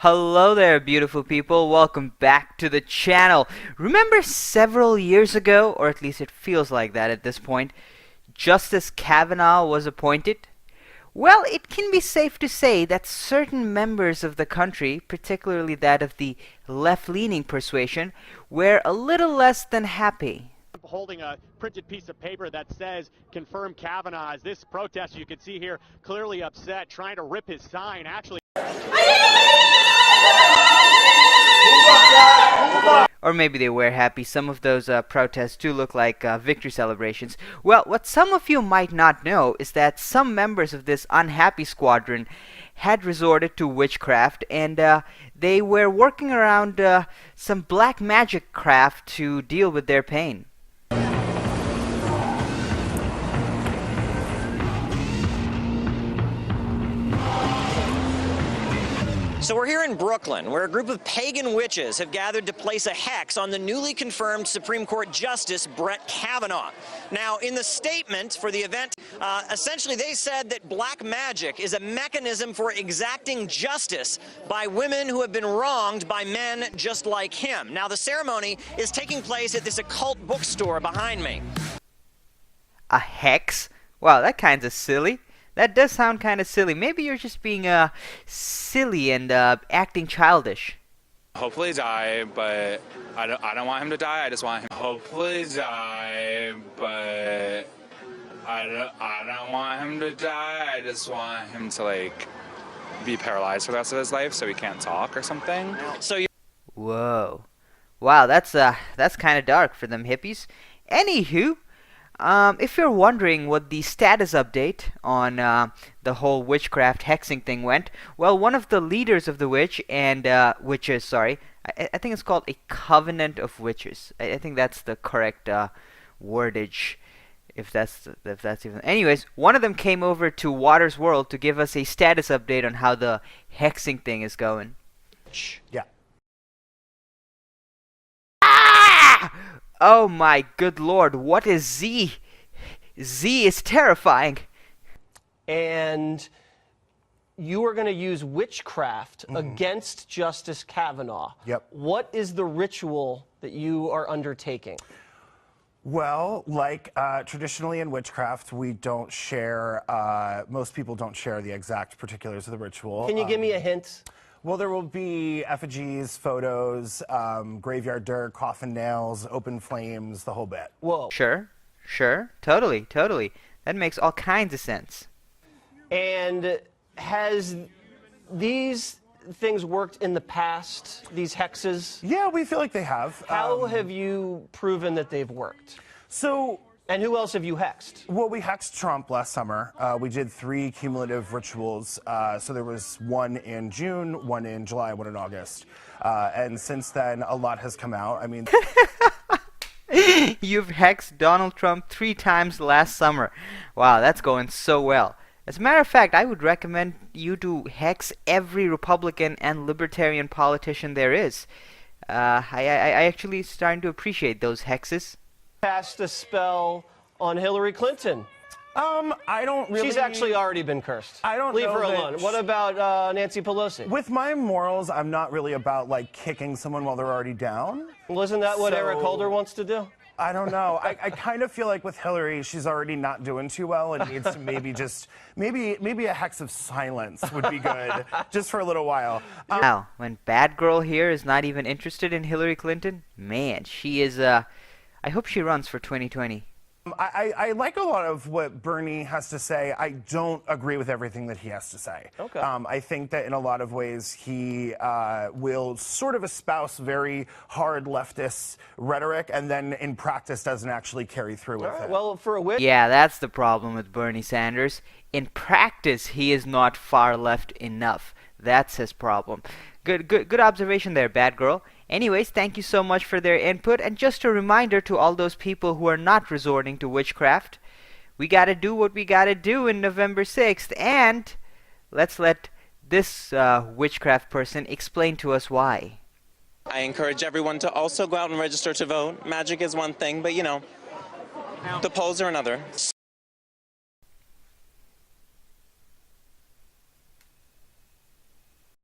Hello there, beautiful people. Welcome back to the channel. Remember several years ago, or at least it feels like that at this point, Justice Kavanaugh was appointed? Well, it can be safe to say that certain members of the country, particularly that of the left-leaning persuasion, were a little less than happy. Holding a printed piece of paper that says confirm Kavanaugh. As this protest, you can see here, clearly upset, trying to rip his sign. Actually, or maybe they were happy. Some of those protests do look like victory celebrations. Well, what some of you might not know is that some members of this unhappy squadron had resorted to witchcraft, and they were working around some black magic craft to deal with their pain. So we're here in Brooklyn, where a group of pagan witches have gathered to place a hex on the newly confirmed Supreme Court Justice Brett Kavanaugh. Now, in the statement for the event, essentially they said that black magic is a mechanism for exacting justice by women who have been wronged by men just like him. Now, the ceremony is taking place at this occult bookstore behind me. A hex? Wow, that kinda silly. That does sound kind of silly. Maybe you're just being silly and acting childish. Hopefully die, but I don't want him to die. I just want him. Hopefully die, but I don't want him to die. I just want him to like be paralyzed for the rest of his life, so he can't talk or something. So you. Whoa, wow, that's kind of dark for them hippies. Anywho. If you're wondering what the status update on the whole witchcraft hexing thing went, well, one of the leaders of the witches, sorry, I think it's called a covenant of witches. I think that's the correct wordage, if that's even. Anyways, one of them came over to Water's World to give us a status update on how the hexing thing is going. Yeah. Oh my good lord, what is Z? Z is terrifying. And you are going to use witchcraft against Justice Kavanaugh. Yep. What is the ritual that you are undertaking? Well, like traditionally in witchcraft, we don't share, most people don't share the exact particulars of the ritual. Can you give me a hint? Well, there will be effigies, photos, graveyard dirt, coffin nails, open flames, the whole bit. Whoa. Sure, totally. That makes all kinds of sense. And has these things worked in the past, these hexes? Yeah, we feel like they have. How have you proven that they've worked? And who else have you hexed? Well, we hexed Trump last summer. We did 3 cumulative rituals. So there was one in June, one in July, one in August. And since then, a lot has come out. I mean... You've hexed Donald Trump 3 times last summer. Wow, that's going so well. As a matter of fact, I would recommend you to hex every Republican and Libertarian politician there is. I actually starting to appreciate those hexes. Cast a spell on Hillary Clinton. I don't really... She's actually already been cursed. I don't Leave know her that alone. What about Nancy Pelosi? With my morals, I'm not really about, like, kicking someone while they're already down. Well, isn't that what Eric Holder wants to do? I don't know. I kind of feel like with Hillary, she's already not doing too well and needs to maybe just... Maybe a hex of silence would be good, just for a little while. Wow, when Bad Girl here is not even interested in Hillary Clinton, man, she is, I hope she runs for 2020. I like a lot of what Bernie has to say. I don't agree with everything that he has to say. Okay. I think that in a lot of ways he will sort of espouse very hard leftist rhetoric and then in practice doesn't actually carry through with it. Well, for a witch... Yeah, that's the problem with Bernie Sanders. In practice, he is not far left enough. That's his problem. Good observation there, Bad Girl. Anyways, thank you so much for their input, and just a reminder to all those people who are not resorting to witchcraft, we gotta do what we gotta do in November 6th, and let's let this witchcraft person explain to us why. I encourage everyone to also go out and register to vote. Magic is one thing, but you know, the polls are another.